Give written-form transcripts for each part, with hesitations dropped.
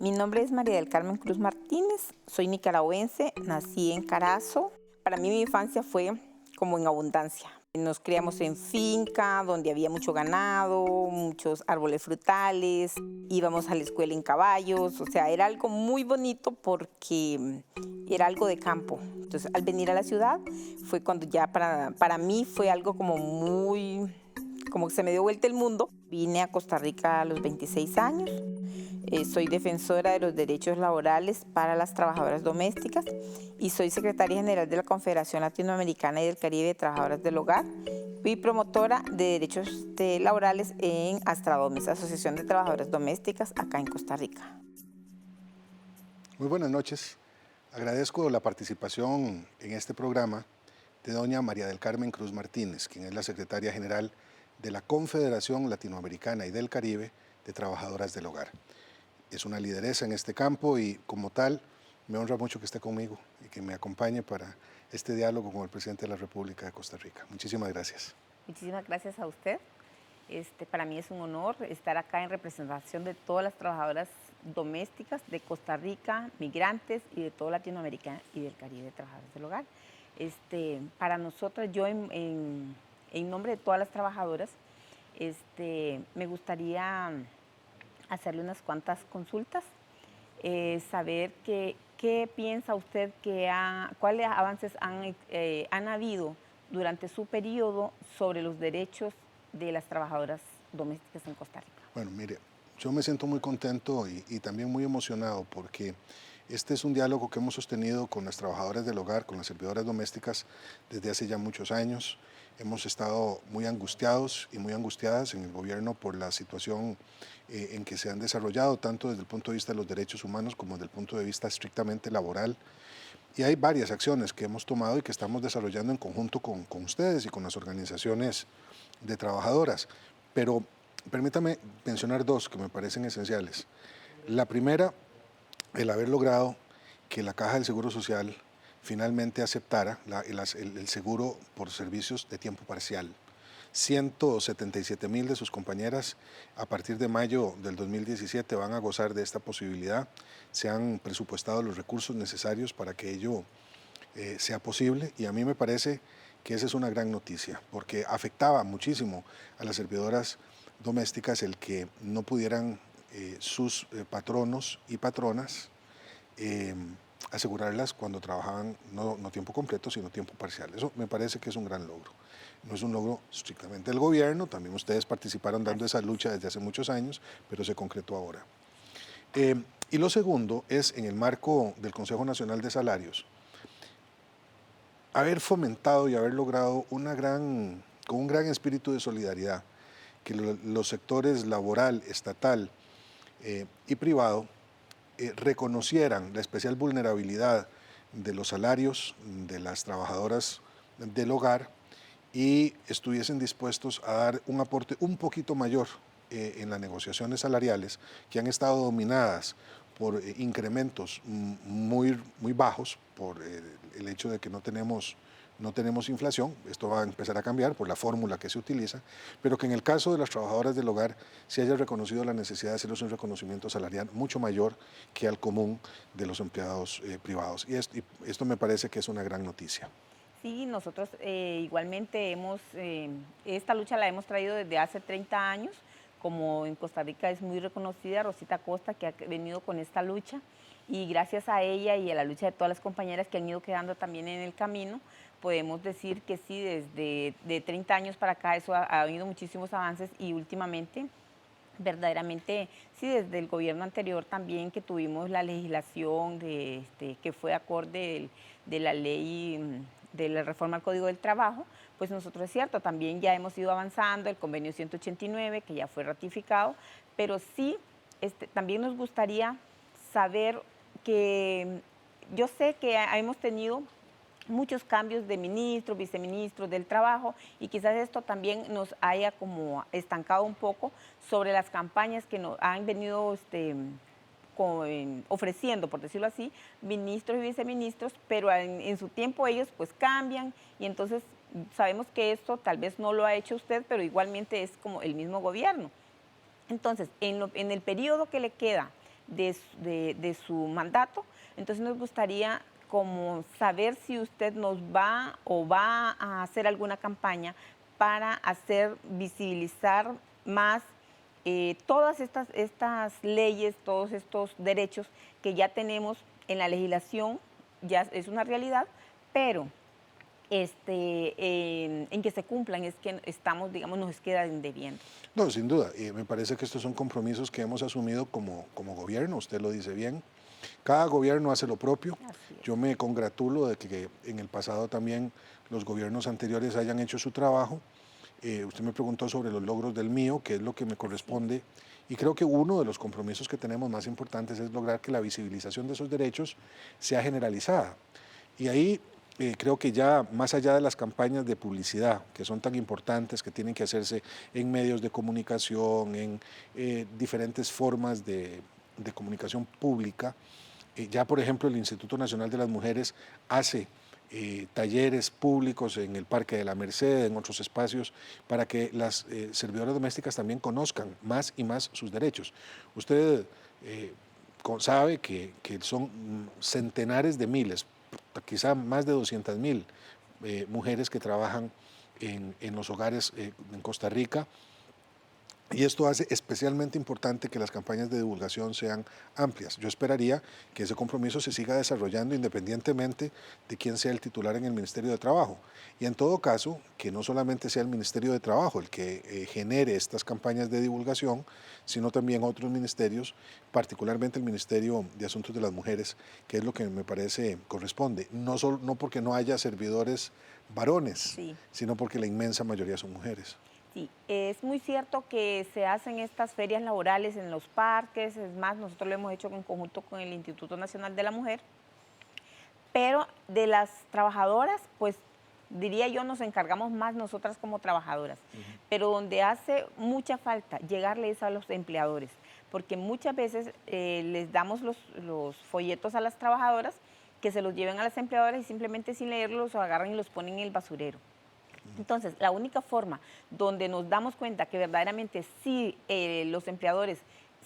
Mi nombre es María del Carmen Cruz Martínez, soy nicaragüense, nací en Carazo. Para mí mi infancia fue como en abundancia. Nos criamos en finca, donde había mucho ganado, muchos árboles frutales, íbamos a la escuela en caballos, o sea, era algo muy bonito porque era algo de campo. Entonces, al venir a la ciudad, fue cuando ya para mí fue algo como muy, como que se me dio vuelta el mundo. Vine a Costa Rica a los 26 años. Soy defensora de los derechos laborales para las trabajadoras domésticas y soy secretaria general de la Confederación Latinoamericana y del Caribe de Trabajadoras del Hogar y promotora de derechos laborales en Astradomes, Asociación de Trabajadoras Domésticas, acá en Costa Rica. Muy buenas noches. Agradezco la participación en este programa de doña María del Carmen Cruz Martínez, quien es la secretaria general de la Confederación Latinoamericana y del Caribe de Trabajadoras del Hogar. Es una lideresa en este campo y como tal me honra mucho que esté conmigo y que me acompañe para este diálogo con el presidente de la República de Costa Rica. Muchísimas gracias. Muchísimas gracias a usted. Para mí es un honor estar acá en representación de todas las trabajadoras domésticas de Costa Rica, migrantes y de toda Latinoamérica y del Caribe de Trabajadoras del Hogar. Para nosotras, yo en nombre de todas las trabajadoras, me gustaría hacerle unas cuantas consultas, saber qué piensa usted, cuáles avances han habido durante su periodo sobre los derechos de las trabajadoras domésticas en Costa Rica. Bueno, mire, yo me siento muy contento y también muy emocionado porque este es un diálogo que hemos sostenido con las trabajadoras del hogar, con las servidoras domésticas desde hace ya muchos años. Hemos estado muy angustiados y muy angustiadas en el gobierno por la situación en que se han desarrollado, tanto desde el punto de vista de los derechos humanos como desde el punto de vista estrictamente laboral. Y hay varias acciones que hemos tomado y que estamos desarrollando en conjunto con ustedes y con las organizaciones de trabajadoras. Pero permítame mencionar dos que me parecen esenciales. La primera, el haber logrado que la Caja del Seguro Social finalmente aceptara el seguro por servicios de tiempo parcial. 177,000 de sus compañeras a partir de mayo del 2017 van a gozar de esta posibilidad. Se han presupuestado los recursos necesarios para que ello sea posible y a mí me parece que esa es una gran noticia porque afectaba muchísimo a las servidoras domésticas el que no pudieran sus patronos y patronas asegurarlas cuando trabajaban no tiempo completo, sino tiempo parcial. Eso me parece que es un gran logro. No es un logro estrictamente del gobierno, también ustedes participaron dando esa lucha desde hace muchos años, pero se concretó ahora. Y lo segundo es, en el marco del Consejo Nacional de Salarios, haber fomentado y haber logrado con un gran espíritu de solidaridad, que los sectores laboral, estatal y privado reconocieran la especial vulnerabilidad de los salarios de las trabajadoras del hogar y estuviesen dispuestos a dar un aporte un poquito mayor en las negociaciones salariales que han estado dominadas por incrementos muy bajos por el hecho de que no tenemos inflación. Esto va a empezar a cambiar por la fórmula que se utiliza, pero que en el caso de las trabajadoras del hogar se haya reconocido la necesidad de hacerles un reconocimiento salarial mucho mayor que al común de los empleados privados. Y esto me parece que es una gran noticia. Sí, nosotros igualmente esta lucha la hemos traído desde hace 30 años, como en Costa Rica es muy reconocida Rosita Costa, que ha venido con esta lucha, y gracias a ella y a la lucha de todas las compañeras que han ido quedando también en el camino, podemos decir que sí, desde de 30 años para acá ha habido muchísimos avances y últimamente verdaderamente, sí, desde el gobierno anterior también que tuvimos la legislación que fue acorde de la ley de la reforma al Código del Trabajo, pues nosotros es cierto, también ya hemos ido avanzando, el convenio 189 que ya fue ratificado, pero sí, también nos gustaría saber que yo sé que hemos tenido muchos cambios de ministros, viceministros del trabajo y quizás esto también nos haya como estancado un poco sobre las campañas que nos han venido ofreciendo, por decirlo así, ministros y viceministros, pero en su tiempo ellos pues cambian y entonces sabemos que esto tal vez no lo ha hecho usted, pero igualmente es como el mismo gobierno. Entonces, en el periodo que le queda de su mandato. Entonces nos gustaría como saber si usted nos va o va a hacer alguna campaña para hacer visibilizar más todas estas leyes, todos estos derechos que ya tenemos en la legislación, ya es una realidad, pero en que se cumplan es que estamos, digamos, nos queda debiendo. No, sin duda. Me parece que estos son compromisos que hemos asumido como gobierno, usted lo dice bien. Cada gobierno hace lo propio. Yo me congratulo de que en el pasado también los gobiernos anteriores hayan hecho su trabajo. Usted me preguntó sobre los logros del mío, que es lo que me corresponde. Y creo que uno de los compromisos que tenemos más importantes es lograr que la visibilización de esos derechos sea generalizada. Y ahí creo que ya más allá de las campañas de publicidad, que son tan importantes, que tienen que hacerse en medios de comunicación, en diferentes formas de comunicación pública, ya por ejemplo el Instituto Nacional de las Mujeres hace talleres públicos en el Parque de la Merced, en otros espacios, para que las servidoras domésticas también conozcan más y más sus derechos. Usted sabe que son centenares de miles, quizá más de 200.000 mujeres que trabajan en los hogares en Costa Rica. Y esto hace especialmente importante que las campañas de divulgación sean amplias. Yo esperaría que ese compromiso se siga desarrollando independientemente de quién sea el titular en el Ministerio de Trabajo. Y en todo caso, que no solamente sea el Ministerio de Trabajo el que genere estas campañas de divulgación, sino también otros ministerios, particularmente el Ministerio de Asuntos de las Mujeres, que es lo que me parece corresponde. No porque no haya servidores varones, Sí, sino porque la inmensa mayoría son mujeres. sí, es muy cierto que se hacen estas ferias laborales en los parques, es más, nosotros lo hemos hecho en conjunto con el Instituto Nacional de la Mujer, pero de las trabajadoras, pues diría yo, nos encargamos más nosotras como trabajadoras, pero donde hace mucha falta llegarles a los empleadores, porque muchas veces les damos los folletos a las trabajadoras que se los lleven a las empleadoras y simplemente sin leerlos los agarran y los ponen en el basurero. Entonces, la única forma donde nos damos cuenta que verdaderamente sí los empleadores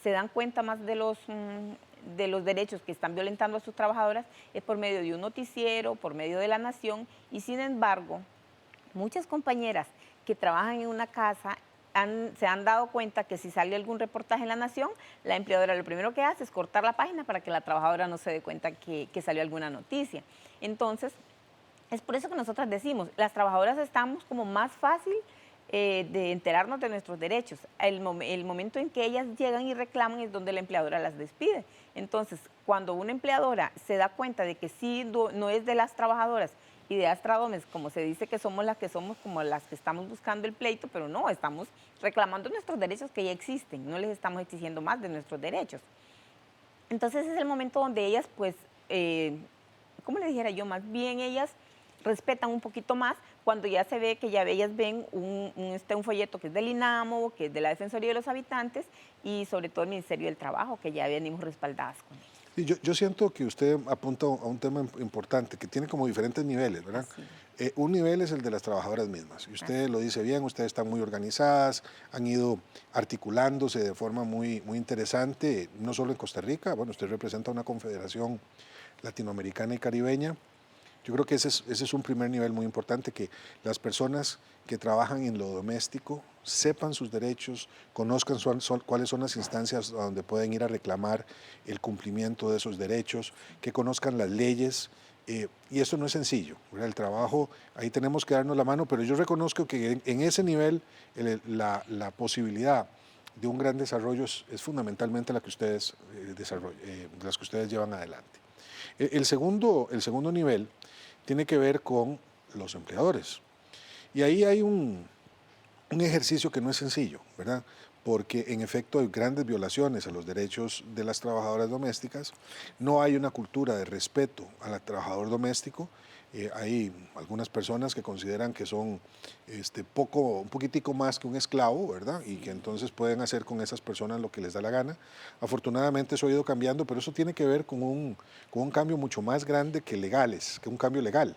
se dan cuenta más de los derechos que están violentando a sus trabajadoras es por medio de un noticiero, por medio de La Nación, y sin embargo, muchas compañeras que trabajan en una casa se han dado cuenta que si sale algún reportaje en La Nación, la empleadora lo primero que hace es cortar la página para que la trabajadora no se dé cuenta que salió alguna noticia. Entonces, es por eso que nosotras decimos, las trabajadoras estamos como más fácil de enterarnos de nuestros derechos. El momento en que ellas llegan y reclaman es donde la empleadora las despide. Entonces, cuando una empleadora se da cuenta de que sí no es de las trabajadoras y de Astradomes, como se dice que somos las que somos como las que estamos buscando el pleito, pero no, estamos reclamando nuestros derechos que ya existen, no les estamos exigiendo más de nuestros derechos. Entonces es el momento donde ellas, pues, ¿cómo le dijera yo? Más bien ellas respetan un poquito más cuando ya se ve que ya ellas ven un folleto que es del INAMO, que es de la Defensoría de los Habitantes y sobre todo el Ministerio del Trabajo, que ya venimos respaldadas con ellos. Sí, yo siento que usted apunta a un tema importante que tiene como diferentes niveles, ¿verdad? Un nivel es el de las trabajadoras mismas. Y usted lo dice bien, ustedes están muy organizadas, han ido articulándose de forma muy, muy interesante, no solo en Costa Rica, bueno, usted representa una confederación latinoamericana y caribeña. Yo creo que ese es un primer nivel muy importante, que las personas que trabajan en lo doméstico sepan sus derechos, conozcan cuáles son las instancias a donde pueden ir a reclamar el cumplimiento de esos derechos, que conozcan las leyes. Y eso no es sencillo, ¿verdad? El trabajo, ahí tenemos que darnos la mano, pero yo reconozco que en ese nivel la posibilidad de un gran desarrollo es fundamentalmente la que ustedes, las que ustedes llevan adelante. El segundo nivel tiene que ver con los empleadores. Y ahí hay un ejercicio que no es sencillo, ¿verdad? Porque en efecto hay grandes violaciones a los derechos de las trabajadoras domésticas, no hay una cultura de respeto al trabajador doméstico, hay algunas personas que consideran que son un poquitico más que un esclavo, ¿verdad? Y que entonces pueden hacer con esas personas lo que les da la gana. Afortunadamente eso ha ido cambiando, pero eso tiene que ver con un cambio mucho más grande que legales, que un cambio legal.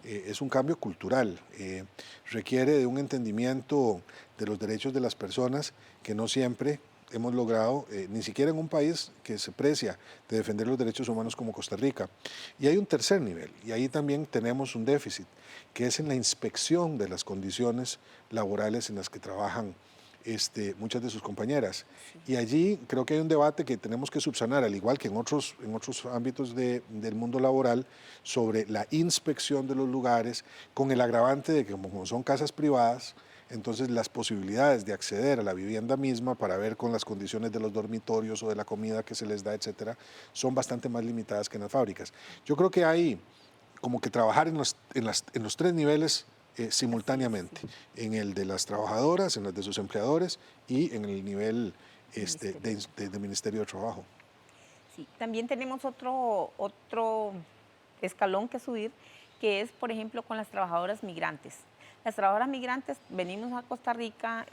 Es un cambio cultural, requiere de un entendimiento de los derechos de las personas que no siempre hemos logrado, ni siquiera en un país que se precia de defender los derechos humanos como Costa Rica. Y hay un tercer nivel, y ahí también tenemos un déficit, que es en la inspección de las condiciones laborales en las que trabajan muchas de sus compañeras. Y allí creo que hay un debate que tenemos que subsanar, al igual que en otros ámbitos del mundo laboral, sobre la inspección de los lugares, con el agravante de que como son casas privadas, entonces las posibilidades de acceder a la vivienda misma para ver con las condiciones de los dormitorios o de la comida que se les da, etcétera, son bastante más limitadas que en las fábricas. Yo creo que hay como que trabajar en los tres niveles simultáneamente, en el de las trabajadoras, en el de sus empleadores y en el nivel del Ministerio de Trabajo. Sí, también tenemos otro escalón que subir, que es, por ejemplo, con las trabajadoras migrantes. Las trabajadoras migrantes, venimos a Costa Rica,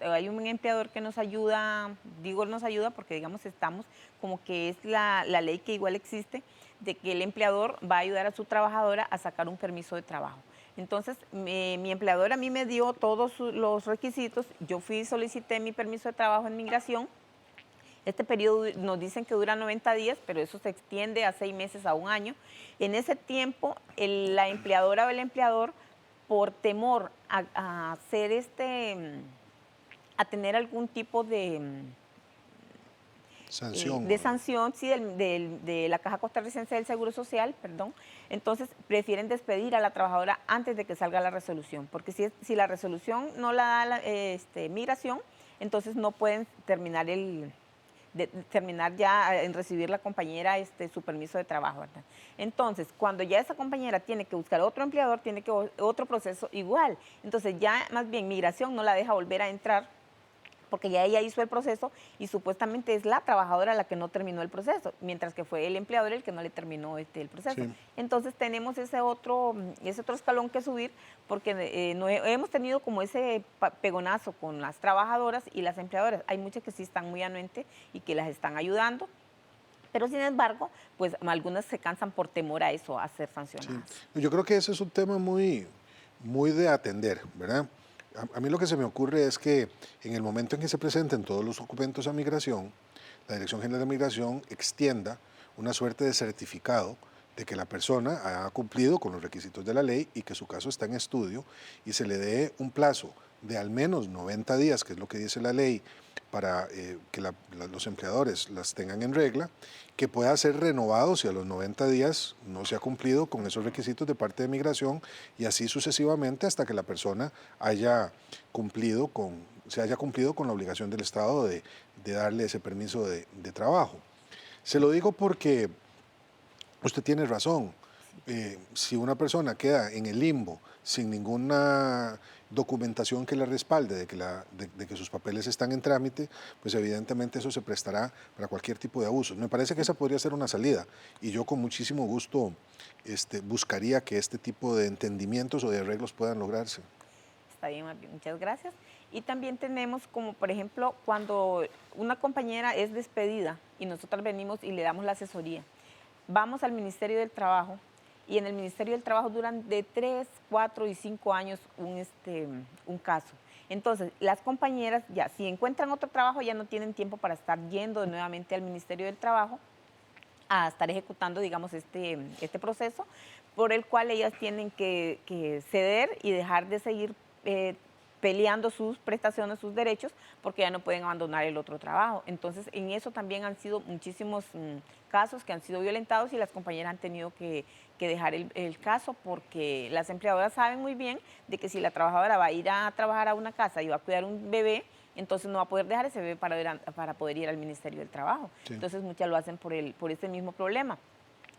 hay un empleador que nos ayuda, digo nos ayuda porque digamos estamos, como que es la ley que igual existe, de que el empleador va a ayudar a su trabajadora a sacar un permiso de trabajo. Entonces, mi empleador a mí me dio todos los requisitos, yo fui y solicité mi permiso de trabajo en migración. Este periodo nos dicen que dura 90 días, pero eso se extiende a 6 meses, a un año. En ese tiempo, la empleadora o el empleador, por temor a hacer a tener algún tipo de sanción, sí, de la Caja Costarricense del Seguro Social, perdón, entonces prefieren despedir a la trabajadora antes de que salga la resolución, porque si la resolución no la da migración, entonces no pueden terminar terminar ya en recibir la compañera su permiso de trabajo, ¿verdad? Entonces, cuando ya esa compañera tiene que buscar otro empleador, tiene que otro proceso igual. Entonces, ya más bien migración no la deja volver a entrar porque ya ella hizo el proceso y supuestamente es la trabajadora la que no terminó el proceso, mientras que fue el empleador el que no le terminó el proceso. Sí. Entonces tenemos ese otro escalón que subir, porque hemos tenido como ese pegonazo con las trabajadoras y las empleadoras. Hay muchas que sí están muy anuentes y que las están ayudando, pero sin embargo, pues algunas se cansan por temor a eso, a ser sancionadas. Sí. Yo creo que ese es un tema muy de atender, ¿verdad? A mí lo que se me ocurre es que en el momento en que se presenten todos los documentos a migración, la Dirección General de Migración extienda una suerte de certificado de que la persona ha cumplido con los requisitos de la ley y que su caso está en estudio y se le dé un plazo de al menos 90 días, que es lo que dice la ley, para que los empleadores las tengan en regla, que pueda ser renovado si a los 90 días no se ha cumplido con esos requisitos de parte de migración y así sucesivamente hasta que la persona se haya cumplido con la obligación del Estado de darle ese permiso de trabajo. Se lo digo porque usted tiene razón. Si una persona queda en el limbo sin ninguna documentación que la respalde de que sus papeles están en trámite, pues evidentemente eso se prestará para cualquier tipo de abuso. Me parece que esa podría ser una salida y yo con muchísimo gusto buscaría que este tipo de entendimientos o de arreglos puedan lograrse. Está bien, muchas gracias. Y también tenemos como, por ejemplo, cuando una compañera es despedida y nosotros venimos y le damos la asesoría, vamos al Ministerio del Trabajo y en el Ministerio del Trabajo duran de 3, 4 y 5 años un caso. Entonces, las compañeras ya, si encuentran otro trabajo, ya no tienen tiempo para estar yendo nuevamente al Ministerio del Trabajo a estar ejecutando, digamos, este proceso, por el cual ellas tienen que ceder y dejar de seguir peleando sus prestaciones, sus derechos, porque ya no pueden abandonar el otro trabajo. Entonces, en eso también han sido muchísimos casos que han sido violentados y las compañeras han tenido que dejar el caso porque las empleadoras saben muy bien de que si la trabajadora va a ir a trabajar a una casa y va a cuidar un bebé, entonces no va a poder dejar ese bebé para poder ir al Ministerio del Trabajo. Sí. Entonces, muchas lo hacen por ese mismo problema.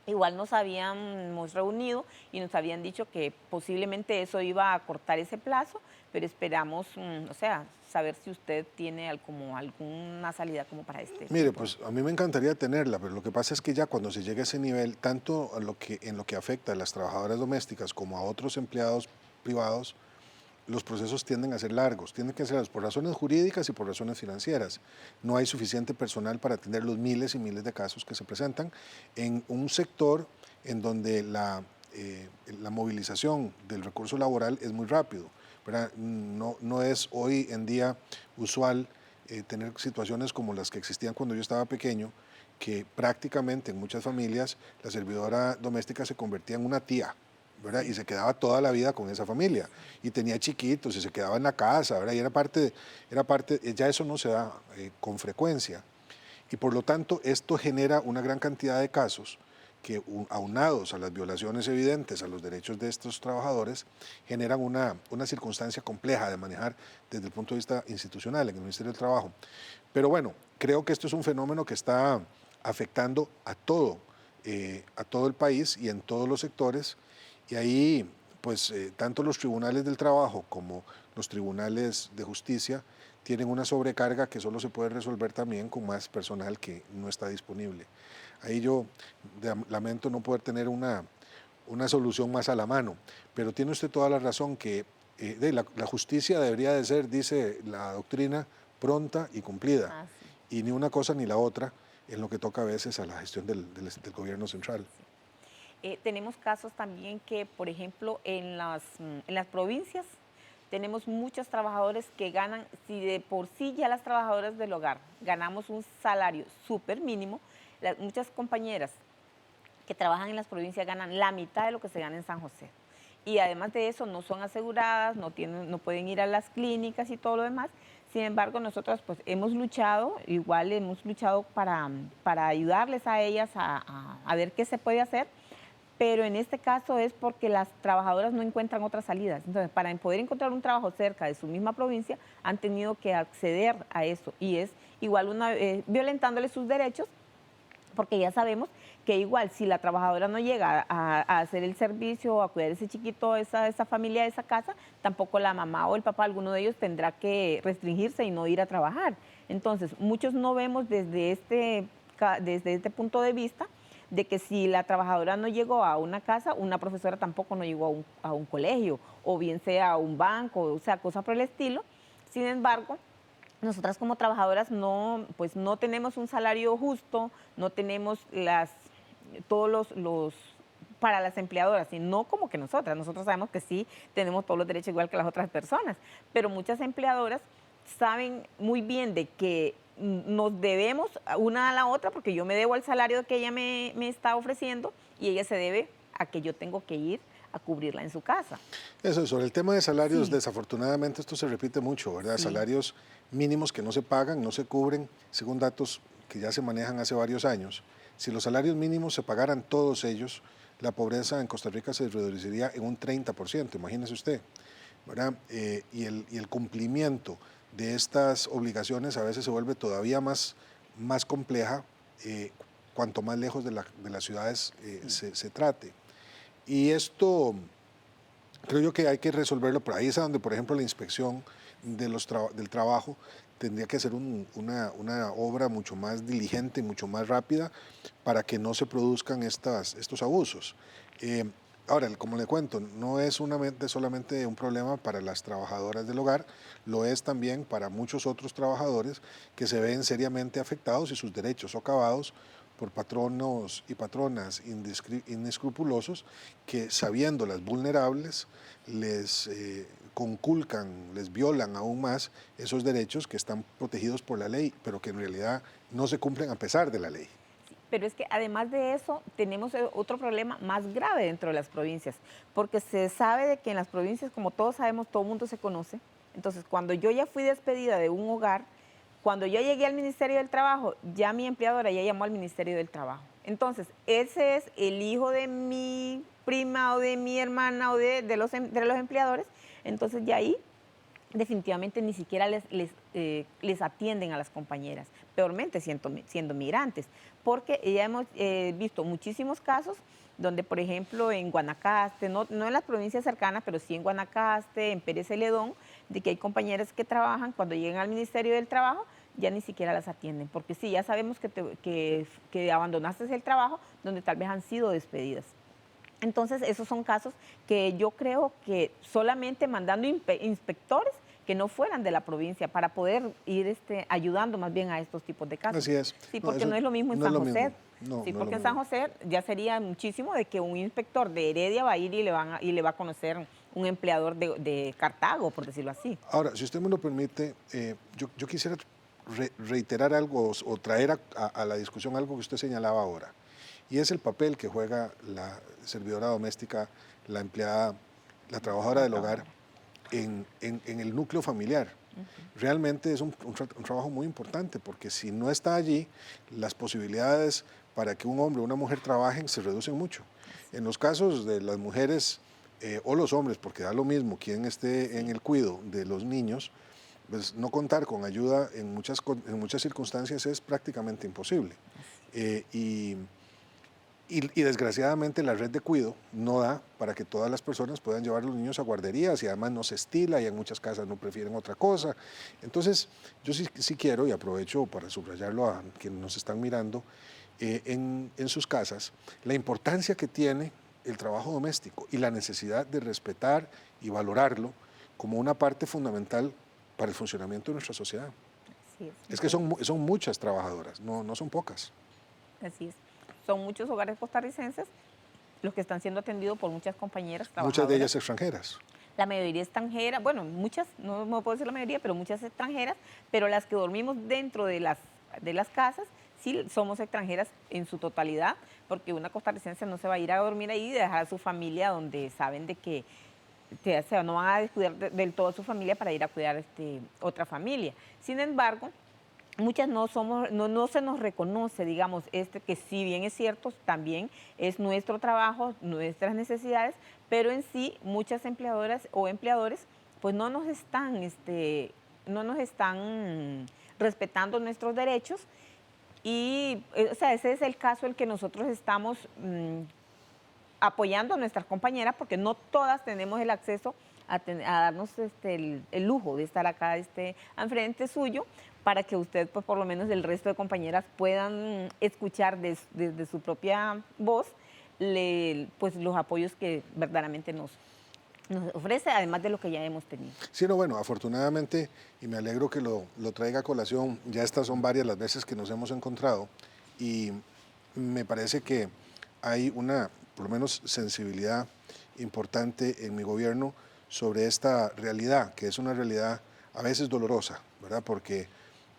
Igual nos habíamos reunido y nos habían dicho que posiblemente eso iba a cortar ese plazo, pero esperamos, saber si usted tiene alguna salida como para este. Mire, pues a mí me encantaría tenerla, pero lo que pasa es que ya cuando se llegue a ese nivel, tanto en lo que afecta a las trabajadoras domésticas como a otros empleados privados, los procesos tienden a ser largos, tienden que ser largos por razones jurídicas y por razones financieras. No hay suficiente personal para atender los miles y miles de casos que se presentan en un sector en donde la movilización del recurso laboral es muy rápido, ¿verdad? No es hoy en día usual tener situaciones como las que existían cuando yo estaba pequeño, que prácticamente en muchas familias la servidora doméstica se convertía en una tía, ¿verdad? Y se quedaba toda la vida con esa familia. Y tenía chiquitos y se quedaba en la casa, ¿verdad? Y ya eso no se da con frecuencia. Y por lo tanto, esto genera una gran cantidad de casos que, aunados a las violaciones evidentes a los derechos de estos trabajadores, generan una circunstancia compleja de manejar desde el punto de vista institucional en el Ministerio del Trabajo. Pero bueno, creo que esto es un fenómeno que está afectando a todo el país y en todos los sectores, y ahí pues tanto los tribunales del trabajo como los tribunales de justicia tienen una sobrecarga que solo se puede resolver también con más personal que no está disponible. Ahí yo lamento no poder tener una solución más a la mano, pero tiene usted toda la razón que la justicia debería de ser, dice la doctrina, pronta y cumplida, y ni una cosa ni la otra en lo que toca a veces a la gestión del gobierno central. Tenemos casos también que, por ejemplo, en las provincias tenemos muchos trabajadores que ganan, si de por sí ya las trabajadoras del hogar ganamos un salario súper mínimo, muchas compañeras que trabajan en las provincias ganan la mitad de lo que se gana en San José. Y además de eso no son aseguradas, no pueden ir a las clínicas y todo lo demás. Sin embargo, nosotros pues hemos luchado para ayudarles a ellas a ver qué se puede hacer, pero en este caso es porque las trabajadoras no encuentran otras salidas. Entonces, para poder encontrar un trabajo cerca de su misma provincia, han tenido que acceder a eso, y es igual violentándole sus derechos, porque ya sabemos que igual si la trabajadora no llega a hacer el servicio o a cuidar a ese chiquito, esa familia, esa casa, tampoco la mamá o el papá, alguno de ellos tendrá que restringirse y no ir a trabajar. Entonces, muchos no vemos desde este punto de vista de que si la trabajadora no llegó a una casa, una profesora tampoco no llegó a un colegio, o bien sea a un banco, o sea, cosas por el estilo. Sin embargo, nosotras como trabajadoras pues no tenemos un salario justo, no tenemos todos los para las empleadoras, y no como que nosotros sabemos que sí tenemos todos los derechos igual que las otras personas, pero muchas empleadoras saben muy bien de que nos debemos una a la otra, porque yo me debo al salario que ella me está ofreciendo y ella se debe a que yo tengo que ir a cubrirla en su casa. Eso, sobre el tema de salarios, Sí. desafortunadamente esto se repite mucho, ¿verdad? Sí. Salarios mínimos que no se pagan, no se cubren, según datos que ya se manejan hace varios años. Si los salarios mínimos se pagaran todos ellos, la pobreza en Costa Rica se reduciría en un 30%, imagínese usted, ¿verdad? Y el cumplimiento de estas obligaciones a veces se vuelve todavía más compleja cuanto más lejos de las ciudades se trate. Y esto creo yo que hay que resolverlo, pero ahí es donde, por ejemplo, la inspección del trabajo tendría que ser una obra mucho más diligente, mucho más rápida, para que no se produzcan estos abusos. Ahora, como le cuento, no es solamente un problema para las trabajadoras del hogar, lo es también para muchos otros trabajadores que se ven seriamente afectados y sus derechos socavados por patronos y patronas inescrupulosos que, sabiéndolas vulnerables, les conculcan, les violan aún más esos derechos que están protegidos por la ley, pero que en realidad no se cumplen a pesar de la ley. Pero es que además de eso tenemos otro problema más grave dentro de las provincias, porque se sabe de que en las provincias, como todos sabemos, todo el mundo se conoce. Entonces, cuando yo ya fui despedida de un hogar, cuando yo llegué al Ministerio del Trabajo, ya mi empleadora ya llamó al Ministerio del Trabajo. Entonces, ese es el hijo de mi prima o de mi hermana o de los empleadores. Entonces, ya ahí definitivamente ni siquiera les atienden a las compañeras, peormente siendo migrantes, porque ya hemos visto muchísimos casos donde, por ejemplo, en Guanacaste, no en las provincias cercanas, pero sí en Guanacaste, en Pérez Celedón, de que hay compañeras que trabajan, cuando llegan al Ministerio del Trabajo, ya ni siquiera las atienden, porque sí, ya sabemos que abandonaste el trabajo donde tal vez han sido despedidas. Entonces, esos son casos que yo creo que solamente mandando inspectores que no fueran de la provincia para poder ir ayudando más bien a estos tipos de casos. Así es. Sí, porque no es lo mismo en San José. Sí, porque en San José ya sería muchísimo de que un inspector de Heredia va a ir y le va a conocer un empleador de Cartago, por decirlo así. Ahora, si usted me lo permite, yo quisiera reiterar algo o traer a la discusión algo que usted señalaba ahora, y es el papel que juega la servidora doméstica, la empleada, la trabajadora del hogar en el núcleo familiar. Realmente es un trabajo muy importante, porque si no está allí, las posibilidades para que un hombre o una mujer trabajen se reducen mucho. En los casos de las mujeres o los hombres, porque da lo mismo quien esté en el cuidado de los niños, pues no contar con ayuda en muchas circunstancias es prácticamente imposible. Y desgraciadamente la red de cuidado no da para que todas las personas puedan llevar a los niños a guarderías, y además no se estila, y en muchas casas no prefieren otra cosa. Entonces yo sí quiero, y aprovecho para subrayarlo a quienes nos están mirando, en sus casas, la importancia que tiene el trabajo doméstico y la necesidad de respetar y valorarlo como una parte fundamental para el funcionamiento de nuestra sociedad. Así Es que son muchas trabajadoras, no son pocas. Así es. Son muchos hogares costarricenses los que están siendo atendidos por muchas compañeras trabajadoras. Muchas de ellas extranjeras. La mayoría extranjera, bueno, muchas, no puedo decir la mayoría, pero muchas extranjeras, pero las que dormimos dentro de las casas, sí somos extranjeras en su totalidad, porque una costarricense no se va a ir a dormir ahí y dejar a su familia donde saben de que o sea, no van a descuidar del todo a su familia para ir a cuidar otra familia. Sin embargo, muchas no se nos reconoce, digamos, que si bien es cierto, también es nuestro trabajo, nuestras necesidades, pero en sí muchas empleadoras o empleadores pues no nos están respetando nuestros derechos, y o sea, ese es el caso el que nosotros estamos apoyando a nuestras compañeras, porque no todas tenemos el acceso a darnos el lujo de estar acá enfrente suyo, para que usted, pues por lo menos el resto de compañeras puedan escuchar desde su propia voz pues los apoyos que verdaderamente nos ofrece, además de lo que ya hemos tenido. Sí, no, bueno, afortunadamente, y me alegro que lo traiga a colación, ya estas son varias las veces que nos hemos encontrado, y me parece que hay una, por lo menos, sensibilidad importante en mi gobierno sobre esta realidad, que es una realidad a veces dolorosa, ¿verdad? Porque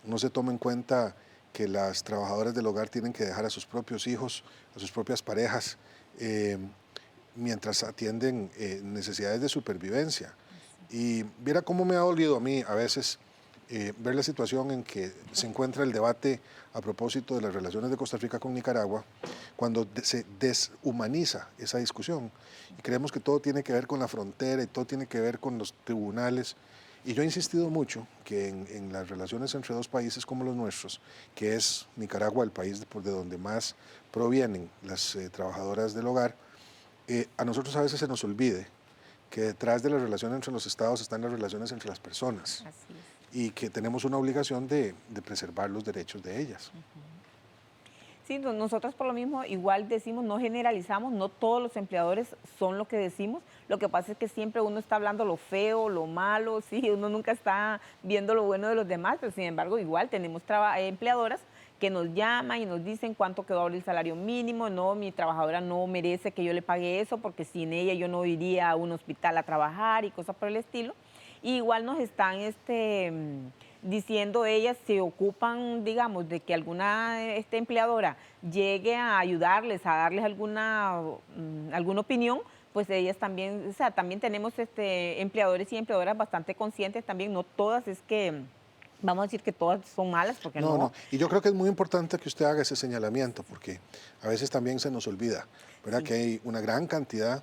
no se toma en cuenta que las trabajadoras del hogar tienen que dejar a sus propios hijos, a sus propias parejas, mientras atienden necesidades de supervivencia. Y viera cómo me ha dolido a mí a veces ver la situación en que se encuentra el debate a propósito de las relaciones de Costa Rica con Nicaragua, cuando se deshumaniza esa discusión y creemos que todo tiene que ver con la frontera y todo tiene que ver con los tribunales. Y yo he insistido mucho que en las relaciones entre dos países como los nuestros, que es Nicaragua el país de donde más provienen las trabajadoras del hogar, a nosotros a veces se nos olvide que detrás de las relaciones entre los estados están las relaciones entre las personas. Así es. Y que tenemos una obligación de preservar los derechos de ellas. Sí, nosotros por lo mismo igual decimos, no generalizamos, no todos los empleadores son lo que decimos. Lo que pasa es que siempre uno está hablando lo feo, lo malo, sí, uno nunca está viendo lo bueno de los demás, pero sin embargo igual tenemos empleadoras que nos llaman y nos dicen cuánto quedó ahora el salario mínimo. No, mi trabajadora no merece que yo le pague eso, porque sin ella yo no iría a un hospital a trabajar y cosas por el estilo. Y igual nos están diciendo, ellas se ocupan, digamos, de que alguna empleadora llegue a ayudarles, a darles alguna opinión, pues ellas también, o sea, también tenemos empleadores y empleadoras bastante conscientes también. No todas es que vamos a decir que todas son malas, porque no. No, y yo creo que es muy importante que usted haga ese señalamiento, porque a veces también se nos olvida, ¿verdad? Sí. Que hay una gran cantidad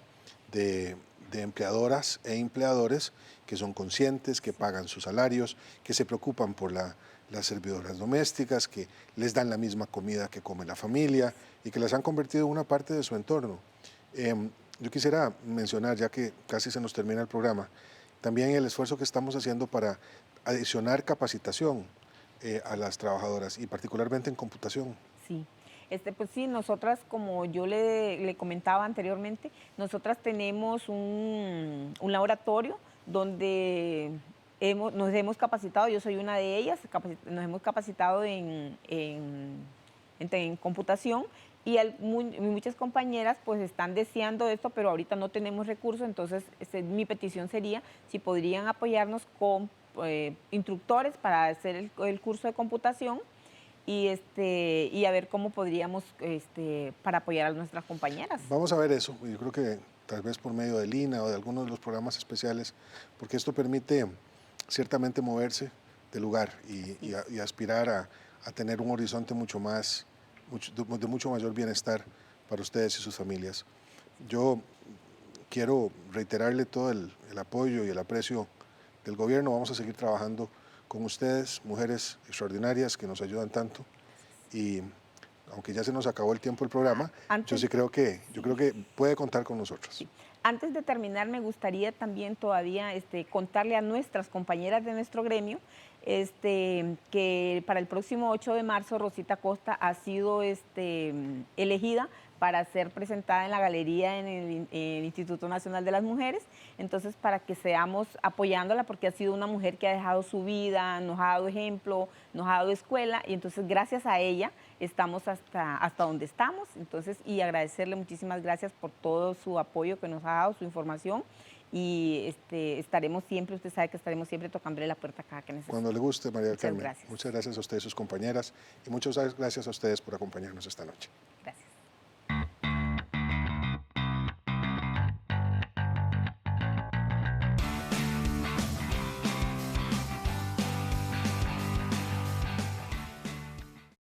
de empleadoras e empleadores que son conscientes, que pagan sus salarios, que se preocupan por las servidoras domésticas, que les dan la misma comida que come la familia y que las han convertido en una parte de su entorno. Yo quisiera mencionar, ya que casi se nos termina el programa, también el esfuerzo que estamos haciendo para adicionar capacitación a las trabajadoras, y particularmente en computación. Sí. Pues sí, nosotras, como yo le comentaba anteriormente, nosotras tenemos un laboratorio donde nos hemos capacitado. Yo soy una de ellas, nos hemos capacitado en computación, y muchas compañeras pues están deseando esto, pero ahorita no tenemos recursos. Entonces mi petición sería si podrían apoyarnos con instructores para hacer el curso de computación y a ver cómo podríamos para apoyar a nuestras compañeras. Vamos a ver eso. Yo creo que tal vez por medio de Lina o de algunos de los programas especiales, porque esto permite ciertamente moverse del lugar y aspirar a tener un horizonte de mucho mayor bienestar para ustedes y sus familias. Yo quiero reiterarle todo el apoyo y el aprecio del gobierno. Vamos a seguir trabajando con ustedes, mujeres extraordinarias que nos ayudan tanto. Y aunque ya se nos acabó el tiempo del programa, yo creo que puede contar con nosotros. Sí. Antes de terminar, me gustaría también todavía contarle a nuestras compañeras de nuestro gremio que para el próximo 8 de marzo Rosita Costa ha sido elegida para ser presentada en la galería en el Instituto Nacional de las Mujeres. Entonces, para que seamos apoyándola, porque ha sido una mujer que ha dejado su vida, nos ha dado ejemplo, nos ha dado escuela, y entonces gracias a ella estamos hasta donde estamos. Entonces, y agradecerle muchísimas gracias por todo su apoyo que nos ha dado, su información, y estaremos siempre, usted sabe que estaremos siempre tocándole la puerta cada que necesite. Cuando le guste, María del Carmen. Gracias. Muchas gracias a ustedes, sus compañeras, y muchas gracias a ustedes por acompañarnos esta noche. Gracias.